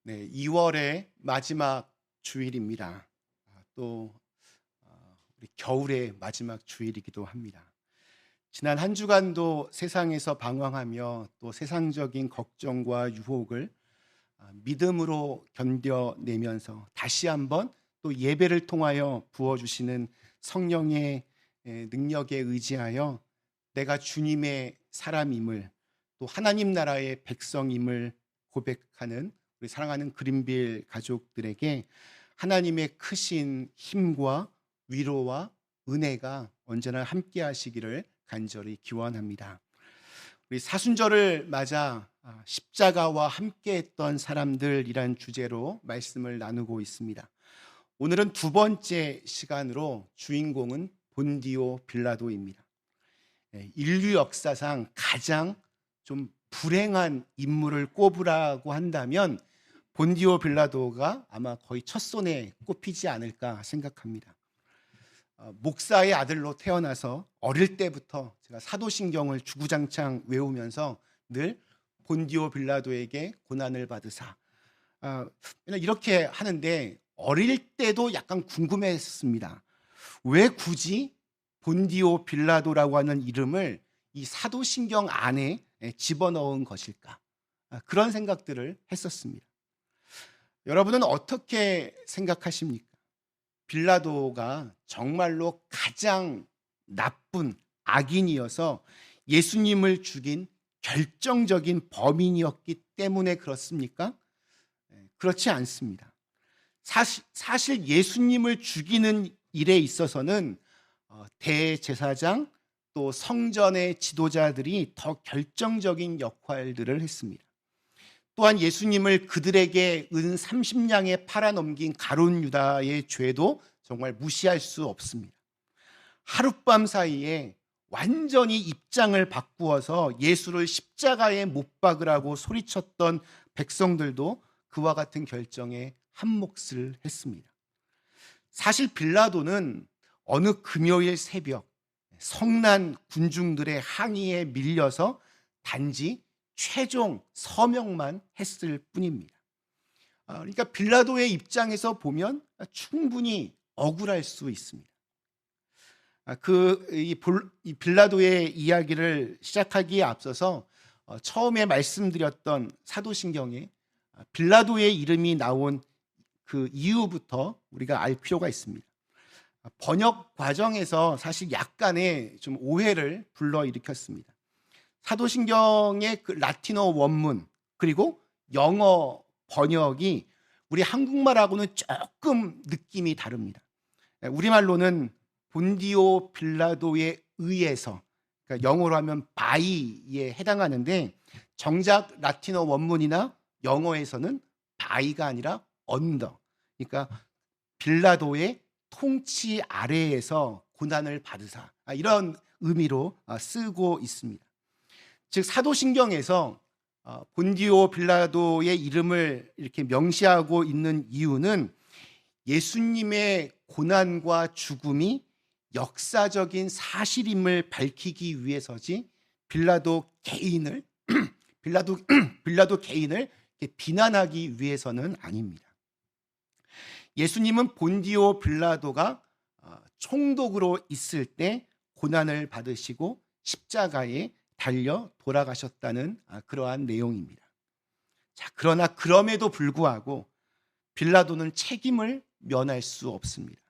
네, 2월의 마지막 주일입니다. 또 우리 겨울의 마지막 주일이기도 합니다. 지난 한 주간도 세상에서 방황하며 또 세상적인 걱정과 유혹을 믿음으로 견뎌내면서 다시 한번 또 예배를 통하여 부어주시는 성령의 능력에 의지하여 내가 주님의 사람임을 또 하나님 나라의 백성임을 고백하는 우리 사랑하는 그린빌 가족들에게 하나님의 크신 힘과 위로와 은혜가 언제나 함께 하시기를 간절히 기원합니다. 우리 사순절을 맞아 십자가와 함께했던 사람들이란 주제로 말씀을 나누고 있습니다. 오늘은 두 번째 시간으로 주인공은 본디오 빌라도입니다. 인류 역사상 가장 좀 불행한 인물을 꼽으라고 한다면 본디오 빌라도가 아마 거의 첫손에 꼽히지 않을까 생각합니다. 목사의 아들로 태어나서 어릴 때부터 제가 사도신경을 주구장창 외우면서 늘 본디오 빌라도에게 고난을 받으사 이렇게 하는데 어릴 때도 약간 궁금했습니다. 왜 굳이 본디오 빌라도라고 하는 이름을 이 사도신경 안에 집어넣은 것일까? 그런 생각들을 했었습니다. 여러분은 어떻게 생각하십니까? 빌라도가 정말로 가장 나쁜 악인이어서 예수님을 죽인 결정적인 범인이었기 때문에 그렇습니까? 그렇지 않습니다. 사실 예수님을 죽이는 일에 있어서는 대제사장 또 성전의 지도자들이 더 결정적인 역할들을 했습니다. 또한 예수님을 그들에게 은 30냥에 팔아넘긴 가룟 유다의 죄도 정말 무시할 수 없습니다. 하룻밤 사이에 완전히 입장을 바꾸어서 예수를 십자가에 못 박으라고 소리쳤던 백성들도 그와 같은 결정에 한몫을 했습니다. 사실 빌라도는 어느 금요일 새벽 성난 군중들의 항의에 밀려서 단지 최종 서명만 했을 뿐입니다. 그러니까 빌라도의 입장에서 보면 충분히 억울할 수 있습니다. 이 빌라도의 이야기를 시작하기에 앞서서 처음에 말씀드렸던 사도신경에 빌라도의 이름이 나온 그 이유부터 우리가 알 필요가 있습니다. 번역 과정에서 사실 약간의 좀 오해를 불러일으켰습니다. 사도신경의 그 라틴어 원문 그리고 영어 번역이 우리 한국말하고는 조금 느낌이 다릅니다. 우리말로는 본디오 빌라도에 의해서, 그러니까 영어로 하면 바이에 해당하는데 정작 라틴어 원문이나 영어에서는 바이가 아니라 언더, 그러니까 빌라도의 통치 아래에서 고난을 받으사, 이런 의미로 쓰고 있습니다. 즉 사도신경에서 본디오 빌라도의 이름을 이렇게 명시하고 있는 이유는 예수님의 고난과 죽음이 역사적인 사실임을 밝히기 위해서지 빌라도 개인을 빌라도 개인을 비난하기 위해서는 아닙니다. 예수님은 본디오 빌라도가 총독으로 있을 때 고난을 받으시고 십자가에 달려 돌아가셨다는 그러한 내용입니다. 자, 그러나 그럼에도 불구하고 빌라도는 책임을 면할 수 없습니다.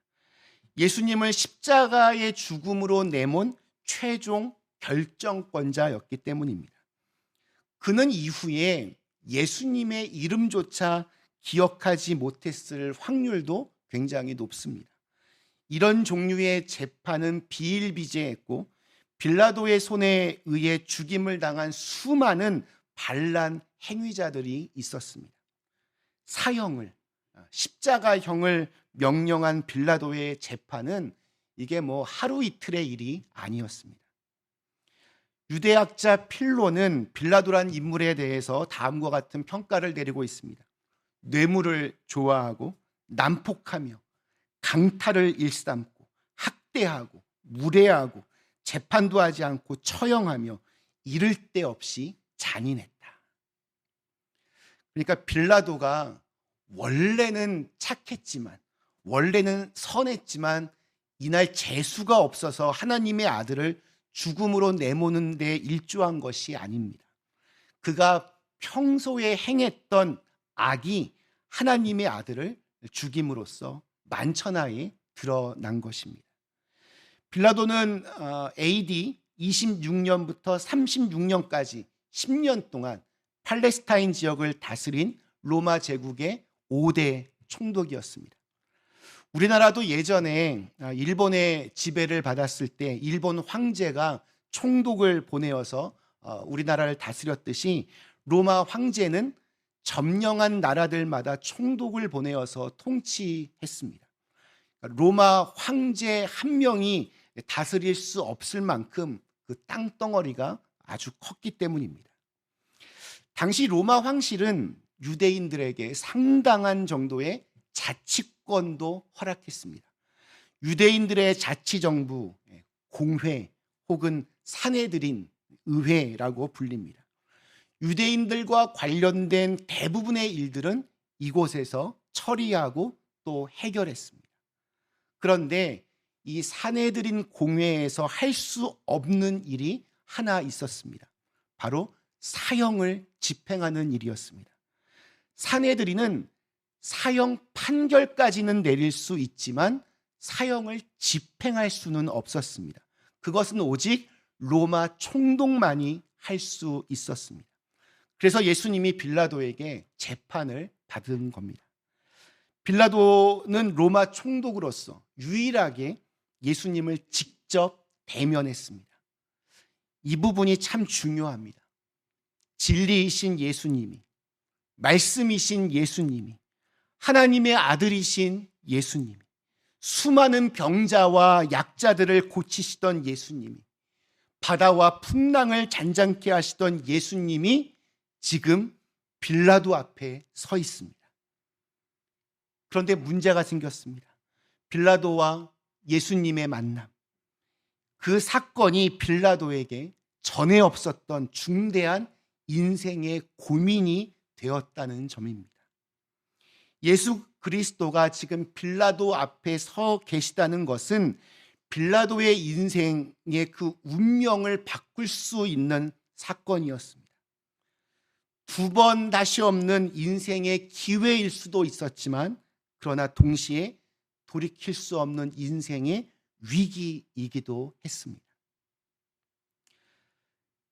예수님을 십자가의 죽음으로 내몬 최종 결정권자였기 때문입니다. 그는 이후에 예수님의 이름조차 기억하지 못했을 확률도 굉장히 높습니다. 이런 종류의 재판은 비일비재했고 빌라도의 손에 의해 죽임을 당한 수많은 반란 행위자들이 있었습니다. 사형을, 십자가형을 명령한 빌라도의 재판은 이게 하루 이틀의 일이 아니었습니다. 유대학자 필로는 빌라도란 인물에 대해서 다음과 같은 평가를 내리고 있습니다. 뇌물을 좋아하고 난폭하며 강탈을 일삼고 학대하고 무례하고 재판도 하지 않고 처형하며 이를 데 없이 잔인했다. 그러니까 빌라도가 원래는 착했지만, 원래는 선했지만 이날 재수가 없어서 하나님의 아들을 죽음으로 내모는 데 일조한 것이 아닙니다. 그가 평소에 행했던 악이 하나님의 아들을 죽임으로써 만천하에 드러난 것입니다. 빌라도는 AD 26년부터 36년까지 10년 동안 팔레스타인 지역을 다스린 로마 제국의 5대 총독이었습니다. 우리나라도 예전에 일본의 지배를 받았을 때 일본 황제가 총독을 보내어서 우리나라를 다스렸듯이 로마 황제는 점령한 나라들마다 총독을 보내어서 통치했습니다. 로마 황제 한 명이 다스릴 수 없을 만큼 그 땅덩어리가 아주 컸기 때문입니다. 당시 로마 황실은 유대인들에게 상당한 정도의 자치권도 허락했습니다. 유대인들의 자치정부, 공회 혹은 사내들인 의회라고 불립니다. 유대인들과 관련된 대부분의 일들은 이곳에서 처리하고 또 해결했습니다. 그런데 이 사내들인 공회에서 할 수 없는 일이 하나 있었습니다. 바로 사형을 집행하는 일이었습니다. 사내들인은 사형 판결까지는 내릴 수 있지만 사형을 집행할 수는 없었습니다. 그것은 오직 로마 총독만이 할 수 있었습니다. 그래서 예수님이 빌라도에게 재판을 받은 겁니다. 빌라도는 로마 총독으로서 유일하게 예수님을 직접 대면했습니다. 이 부분이 참 중요합니다. 진리이신 예수님이, 말씀이신 예수님이, 하나님의 아들이신 예수님이, 수많은 병자와 약자들을 고치시던 예수님이, 바다와 풍랑을 잔잔케 하시던 예수님이 지금 빌라도 앞에 서 있습니다. 그런데 문제가 생겼습니다. 빌라도와 예수님의 만남, 그 사건이 빌라도에게 전에 없었던 중대한 인생의 고민이 되었다는 점입니다. 예수 그리스도가 지금 빌라도 앞에 서 계시다는 것은 빌라도의 인생의 그 운명을 바꿀 수 있는 사건이었습니다. 두 번 다시 없는 인생의 기회일 수도 있었지만, 그러나 동시에 돌이킬 수 없는 인생의 위기이기도 했습니다.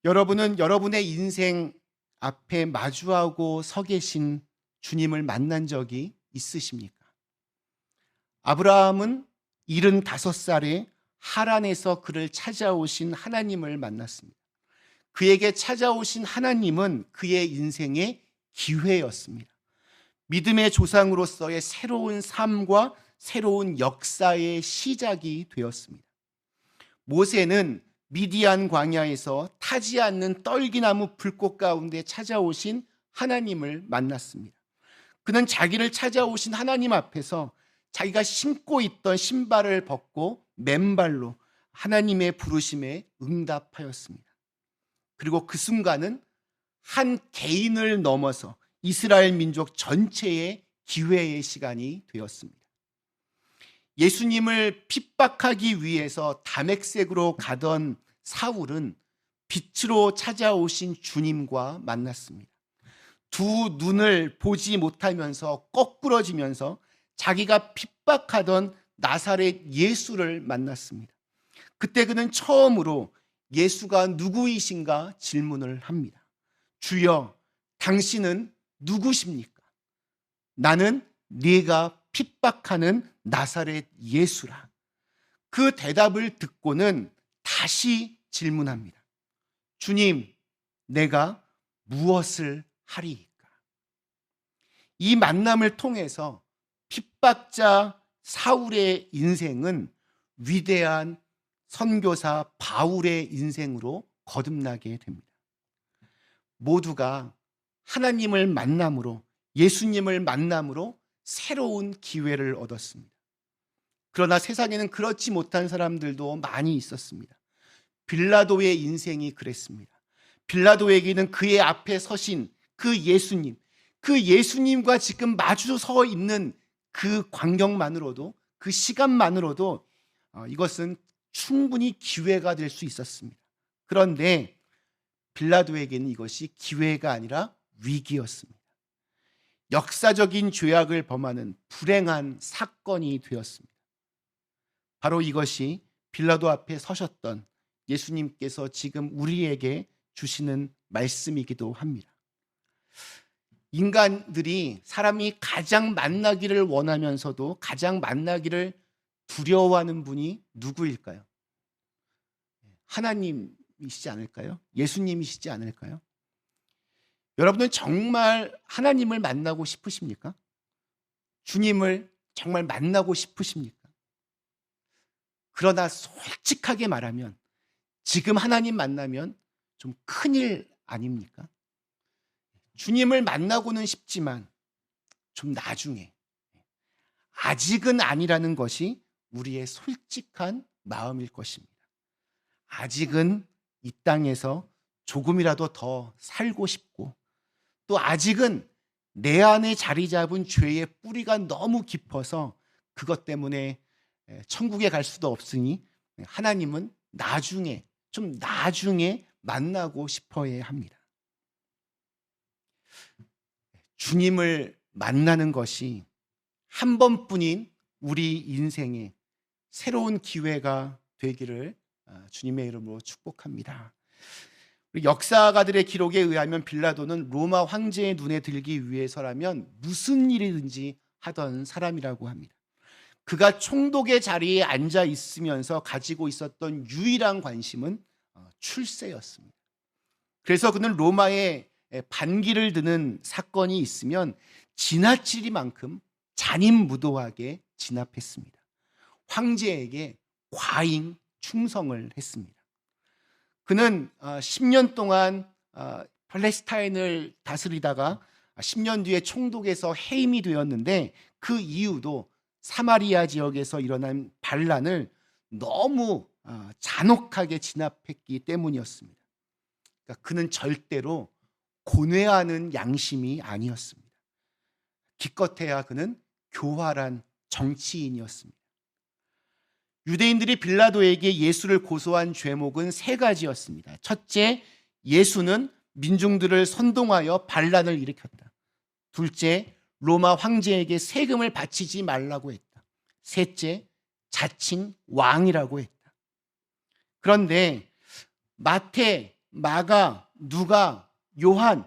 여러분은 여러분의 인생 앞에 마주하고 서 계신 주님을 만난 적이 있으십니까? 아브라함은 75살에 하란에서 그를 찾아오신 하나님을 만났습니다. 그에게 찾아오신 하나님은 그의 인생의 기회였습니다. 믿음의 조상으로서의 새로운 삶과 새로운 역사의 시작이 되었습니다. 모세는 미디안 광야에서 타지 않는 떨기나무 불꽃 가운데 찾아오신 하나님을 만났습니다. 그는 자기를 찾아오신 하나님 앞에서 자기가 신고 있던 신발을 벗고 맨발로 하나님의 부르심에 응답하였습니다. 그리고 그 순간은 한 개인을 넘어서 이스라엘 민족 전체의 기회의 시간이 되었습니다. 예수님을 핍박하기 위해서 다메섹으로 가던 사울은 빛으로 찾아오신 주님과 만났습니다. 두 눈을 보지 못하면서 거꾸러지면서 자기가 핍박하던 나사렛 예수를 만났습니다. 그때 그는 처음으로 예수가 누구이신가 질문을 합니다. 주여, 당신은 누구십니까? 나는 네가 핍박하는 나사렛 예수라. 그 대답을 듣고는 다시 질문합니다. 주님, 내가 무엇을 하리이까? 이 만남을 통해서 핍박자 사울의 인생은 위대한 선교사 바울의 인생으로 거듭나게 됩니다. 모두가 하나님을 만남으로, 예수님을 만남으로 새로운 기회를 얻었습니다. 그러나 세상에는 그렇지 못한 사람들도 많이 있었습니다. 빌라도의 인생이 그랬습니다. 빌라도에게는 그의 앞에 서신 그 예수님, 그 예수님과 지금 마주 서 있는 그 광경만으로도, 그 시간만으로도 이것은 충분히 기회가 될 수 있었습니다. 그런데 빌라도에게는 이것이 기회가 아니라 위기였습니다. 역사적인 죄악을 범하는 불행한 사건이 되었습니다. 바로 이것이 빌라도 앞에 서셨던 예수님께서 지금 우리에게 주시는 말씀이기도 합니다. 인간들이, 사람이 가장 만나기를 원하면서도 가장 만나기를 두려워하는 분이 누구일까요? 하나님이시지 않을까요? 예수님이시지 않을까요? 여러분은 정말 하나님을 만나고 싶으십니까? 주님을 정말 만나고 싶으십니까? 그러나 솔직하게 말하면 지금 하나님 만나면 좀 큰일 아닙니까? 주님을 만나고는 싶지만 좀 나중에, 아직은 아니라는 것이 우리의 솔직한 마음일 것입니다. 아직은 이 땅에서 조금이라도 더 살고 싶고, 또 아직은 내 안에 자리 잡은 죄의 뿌리가 너무 깊어서 그것 때문에 천국에 갈 수도 없으니 하나님은 나중에, 좀 나중에 만나고 싶어야 합니다. 주님을 만나는 것이 한 번뿐인 우리 인생에 새로운 기회가 되기를 주님의 이름으로 축복합니다. 역사가들의 기록에 의하면 빌라도는 로마 황제의 눈에 들기 위해서라면 무슨 일이든지 하던 사람이라고 합니다. 그가 총독의 자리에 앉아 있으면서 가지고 있었던 유일한 관심은 출세였습니다. 그래서 그는 로마에 반기를 드는 사건이 있으면 지나치리만큼 잔인무도하게 진압했습니다. 황제에게 과잉 충성을 했습니다. 그는 10년 동안 팔레스타인을 다스리다가 10년 뒤에 총독에서 해임이 되었는데, 그 이유도 사마리아 지역에서 일어난 반란을 너무 잔혹하게 진압했기 때문이었습니다. 그러니까 그는 절대로 고뇌하는 양심이 아니었습니다. 기껏해야 그는 교활한 정치인이었습니다. 유대인들이 빌라도에게 예수를 고소한 죄목은 세 가지였습니다. 첫째, 예수는 민중들을 선동하여 반란을 일으켰다. 둘째, 로마 황제에게 세금을 바치지 말라고 했다. 셋째, 자칭 왕이라고 했다. 그런데 마태, 마가, 누가, 요한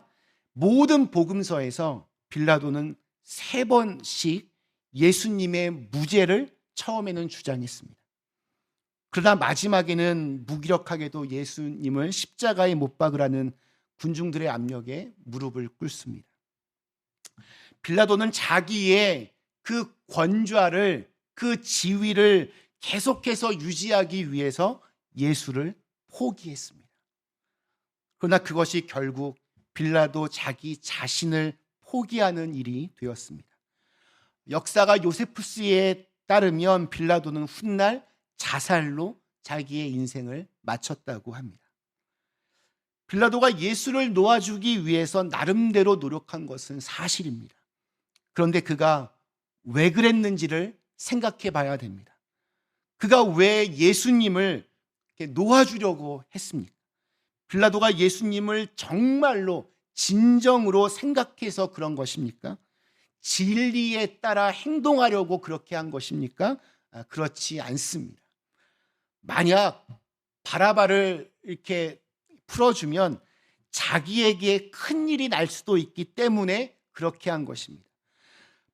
모든 복음서에서 빌라도는 3번씩 예수님의 무죄를 처음에는 주장했습니다. 그러나 마지막에는 무기력하게도 예수님을 십자가에 못 박으라는 군중들의 압력에 무릎을 꿇습니다. 빌라도는 자기의 그 권좌를, 그 지위를 계속해서 유지하기 위해서 예수를 포기했습니다. 그러나 그것이 결국 빌라도 자기 자신을 포기하는 일이 되었습니다. 역사가 요세푸스에 따르면 빌라도는 훗날 자살로 자기의 인생을 마쳤다고 합니다. 빌라도가 예수를 놓아주기 위해서 나름대로 노력한 것은 사실입니다. 그런데 그가 왜 그랬는지를 생각해 봐야 됩니다. 그가 왜 예수님을 놓아주려고 했습니까? 빌라도가 예수님을 정말로 진정으로 생각해서 그런 것입니까? 진리에 따라 행동하려고 그렇게 한 것입니까? 그렇지 않습니다. 만약 바라바를 이렇게 풀어주면 자기에게 큰일이 날 수도 있기 때문에 그렇게 한 것입니다.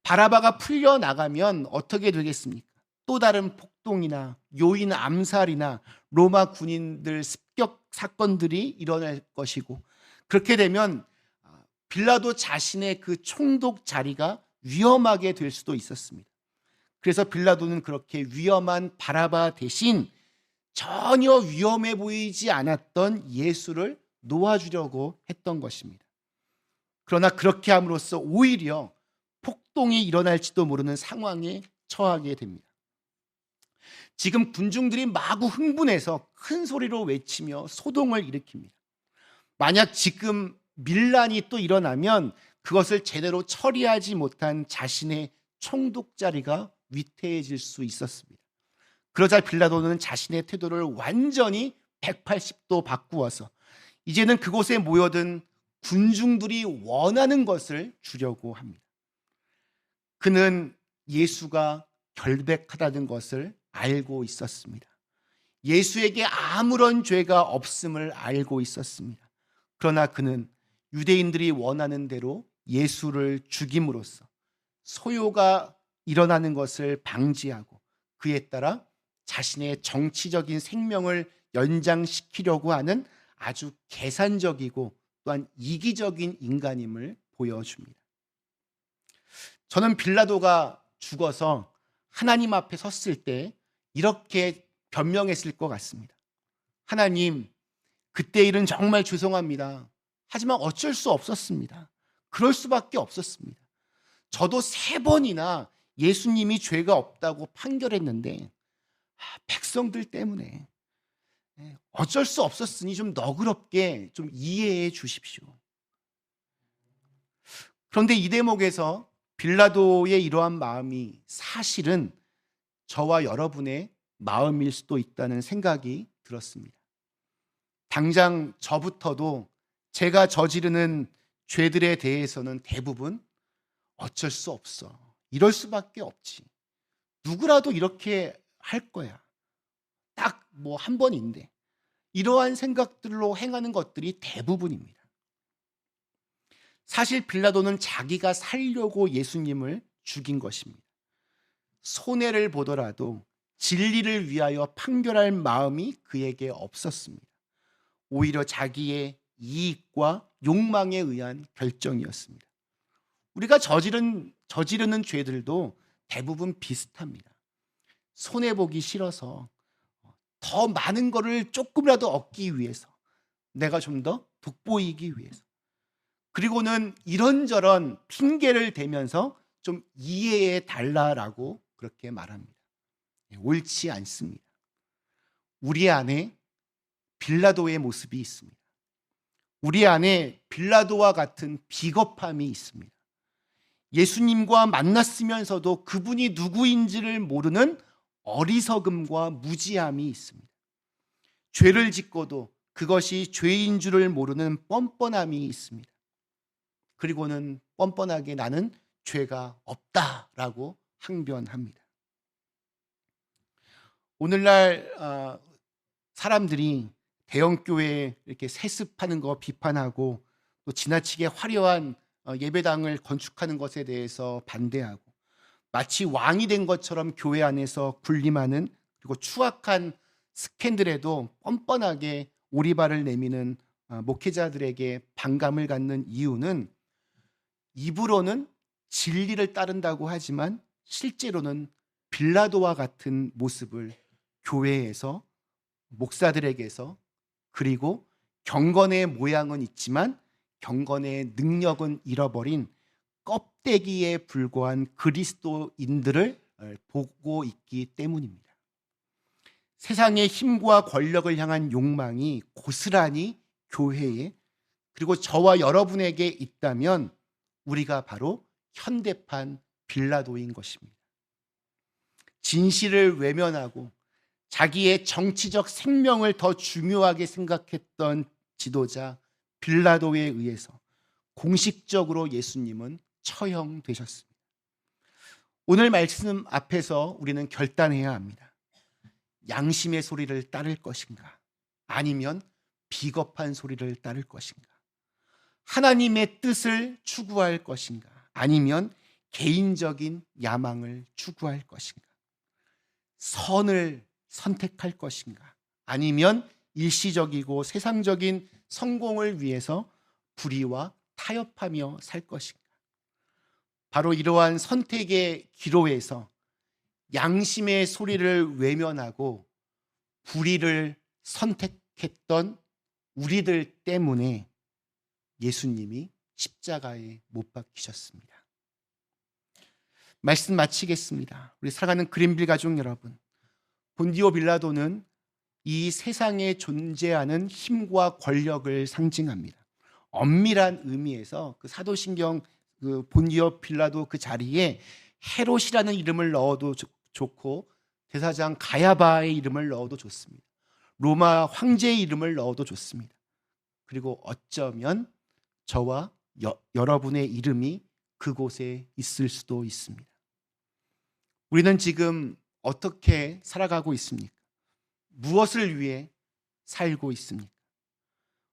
바라바가 풀려나가면 어떻게 되겠습니까? 또 다른 폭동이나 요인 암살이나 로마 군인들 습격 사건들이 일어날 것이고, 그렇게 되면 빌라도 자신의 그 총독 자리가 위험하게 될 수도 있었습니다. 그래서 빌라도는 그렇게 위험한 바라바 대신 전혀 위험해 보이지 않았던 예수를 놓아주려고 했던 것입니다. 그러나 그렇게 함으로써 오히려 폭동이 일어날지도 모르는 상황에 처하게 됩니다. 지금 군중들이 마구 흥분해서 큰 소리로 외치며 소동을 일으킵니다. 만약 지금 밀란이 또 일어나면 그것을 제대로 처리하지 못한 자신의 총독자리가 위태해질 수 있었습니다. 그러자 빌라도는 자신의 태도를 완전히 180도 바꾸어서 이제는 그곳에 모여든 군중들이 원하는 것을 주려고 합니다. 그는 예수가 결백하다는 것을 알고 있었습니다. 예수에게 아무런 죄가 없음을 알고 있었습니다. 그러나 그는 유대인들이 원하는 대로 예수를 죽임으로써 소요가 일어나는 것을 방지하고 그에 따라 자신의 정치적인 생명을 연장시키려고 하는 아주 계산적이고 또한 이기적인 인간임을 보여줍니다. 저는 빌라도가 죽어서 하나님 앞에 섰을 때 이렇게 변명했을 것 같습니다. 하나님, 그때 일은 정말 죄송합니다. 하지만 어쩔 수 없었습니다. 그럴 수밖에 없었습니다. 저도 3번이나 예수님이 죄가 없다고 판결했는데 백성들 때문에 어쩔 수 없었으니 좀 너그럽게 좀 이해해 주십시오. 그런데 이 대목에서 빌라도의 이러한 마음이 사실은 저와 여러분의 마음일 수도 있다는 생각이 들었습니다. 당장 저부터도 제가 저지르는 죄들에 대해서는 대부분 어쩔 수 없어. 이럴 수밖에 없지. 누구라도 이렇게 할 거야. 딱 뭐 한 번인데. 이러한 생각들로 행하는 것들이 대부분입니다. 사실 빌라도는 자기가 살려고 예수님을 죽인 것입니다. 손해를 보더라도 진리를 위하여 판결할 마음이 그에게 없었습니다. 오히려 자기의 이익과 욕망에 의한 결정이었습니다. 우리가 저지르는 죄들도 대부분 비슷합니다. 손해보기 싫어서 더 많은 것을 조금이라도 얻기 위해서, 내가 좀 더 돋보이기 위해서, 그리고는 이런저런 핑계를 대면서 좀 이해해 달라라고 그렇게 말합니다. 옳지 않습니다. 우리 안에 빌라도의 모습이 있습니다. 우리 안에 빌라도와 같은 비겁함이 있습니다. 예수님과 만났으면서도 그분이 누구인지를 모르는 어리석음과 무지함이 있습니다. 죄를 짓고도 그것이 죄인 줄을 모르는 뻔뻔함이 있습니다. 그리고는 뻔뻔하게 나는 죄가 없다라고 항변합니다. 오늘날 사람들이 대형교회에 이렇게 세습하는 거 비판하고 또 지나치게 화려한 예배당을 건축하는 것에 대해서 반대하고 마치 왕이 된 것처럼 교회 안에서 군림하는, 그리고 추악한 스캔들에도 뻔뻔하게 오리발을 내미는 목회자들에게 반감을 갖는 이유는 입으로는 진리를 따른다고 하지만 실제로는 빌라도와 같은 모습을 교회에서, 목사들에게서, 그리고 경건의 모양은 있지만 경건의 능력은 잃어버린 껍데기에 불과한 그리스도인들을 보고 있기 때문입니다. 세상의 힘과 권력을 향한 욕망이 고스란히 교회에, 그리고 저와 여러분에게 있다면 우리가 바로 현대판 빌라도인 것입니다. 진실을 외면하고 자기의 정치적 생명을 더 중요하게 생각했던 지도자 빌라도에 의해서 공식적으로 예수님은 처형되셨습니다. 오늘 말씀 앞에서 우리는 결단해야 합니다. 양심의 소리를 따를 것인가? 아니면 비겁한 소리를 따를 것인가? 하나님의 뜻을 추구할 것인가? 아니면 개인적인 야망을 추구할 것인가? 선을 선택할 것인가? 아니면 일시적이고 세상적인 성공을 위해서 불의와 타협하며 살 것인가? 바로 이러한 선택의 기로에서 양심의 소리를 외면하고 불의를 선택했던 우리들 때문에 예수님이 십자가에 못 박히셨습니다. 말씀 마치겠습니다. 우리 사랑하는 그린빌 가족 여러분, 본디오 빌라도는 이 세상에 존재하는 힘과 권력을 상징합니다. 엄밀한 의미에서 그 사도신경 그 본디오 빌라도 그 자리에 헤롯이라는 이름을 넣어도 좋고 대사장 가야바의 이름을 넣어도 좋습니다. 로마 황제의 이름을 넣어도 좋습니다. 그리고 어쩌면 저와 여러분의 이름이 그곳에 있을 수도 있습니다. 우리는 지금 어떻게 살아가고 있습니까? 무엇을 위해 살고 있습니까?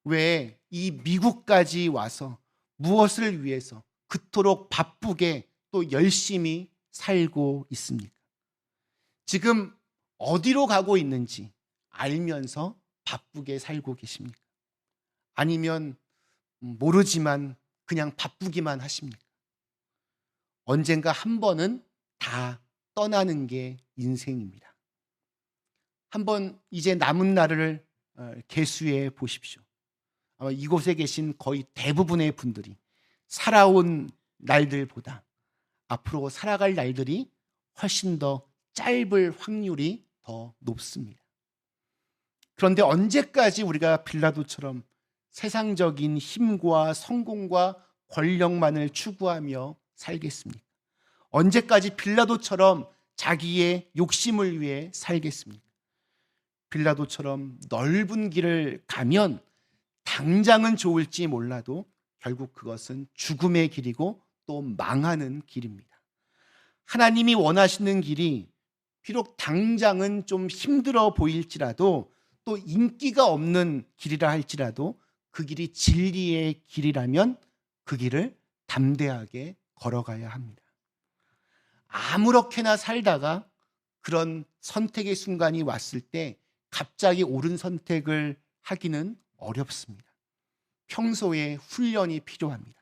왜 이 미국까지 와서 무엇을 위해서 그토록 바쁘게 또 열심히 살고 있습니까? 지금 어디로 가고 있는지 알면서 바쁘게 살고 계십니까? 아니면 모르지만 그냥 바쁘기만 하십니까? 언젠가 한 번은 다 떠나는 게 인생입니다. 한번 이제 남은 날을 계수해 보십시오. 아마 이곳에 계신 거의 대부분의 분들이 살아온 날들보다 앞으로 살아갈 날들이 훨씬 더 짧을 확률이 더 높습니다. 그런데 언제까지 우리가 빌라도처럼 세상적인 힘과 성공과 권력만을 추구하며 살겠습니까? 언제까지 빌라도처럼 자기의 욕심을 위해 살겠습니까? 빌라도처럼 넓은 길을 가면 당장은 좋을지 몰라도 결국 그것은 죽음의 길이고 또 망하는 길입니다. 하나님이 원하시는 길이 비록 당장은 좀 힘들어 보일지라도 또 인기가 없는 길이라 할지라도 그 길이 진리의 길이라면 그 길을 담대하게 걸어가야 합니다. 아무렇게나 살다가 그런 선택의 순간이 왔을 때 갑자기 옳은 선택을 하기는 어렵습니다. 평소에 훈련이 필요합니다.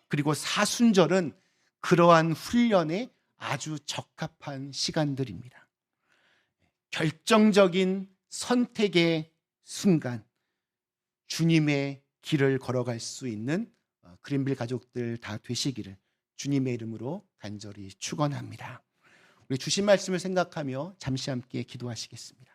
그리고 사순절은 그러한 훈련에 아주 적합한 시간들입니다. 결정적인 선택의 순간, 주님의 길을 걸어갈 수 있는 그린빌 가족들 다 되시기를 주님의 이름으로 간절히 축원합니다. 우리 주신 말씀을 생각하며 잠시 함께 기도하시겠습니다.